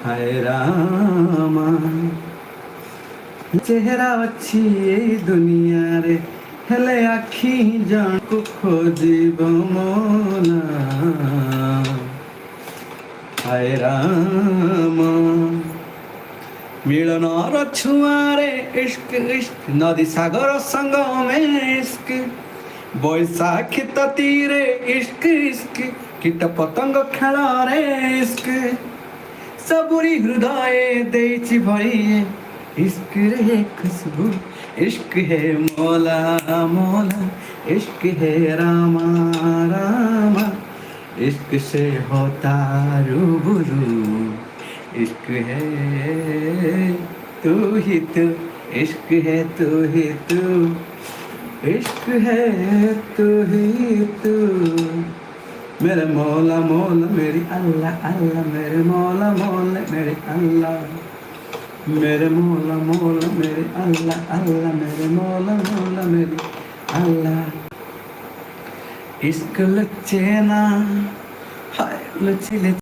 হায় রামা চেহারা ଅଛି এই দুনিয়াରେ ହେଲେ ଆଖି ଜଣକୁ ଖୋଜିବ ମନା ହାୟ ରାମ ମିଳନର ଛୁଆଁରେ ଇଶ୍କ ଇଶ୍କ ନଦୀ ସାଗର ସଙ୍ଗମେ ଇଶ୍କ ବୈଶାଖୀ ତତିରେ ଇଶ୍କ ଇଶ୍କ କୀଟ ପତଙ୍ଗ ଖେଳରେ ଇଶ୍କ सबुरी हृदय देची भरी इश्क रे खुशबू इश्क है मौला मौला इश्क है रामा रामा इश्क से होता रूबरू इश्क है तू ही तू इश्क है तू ही तू इश्क है तू ही तू मेरे मौला मौला मेरी अल्लाह अल्लाह मेरे मौला मौला मेरे अल्लाह मेरे मौला मौला मेरे अल्लाह अल्लाह मेरे मौला मौला मेरे अल्लाह इश्क लचेना हाय लची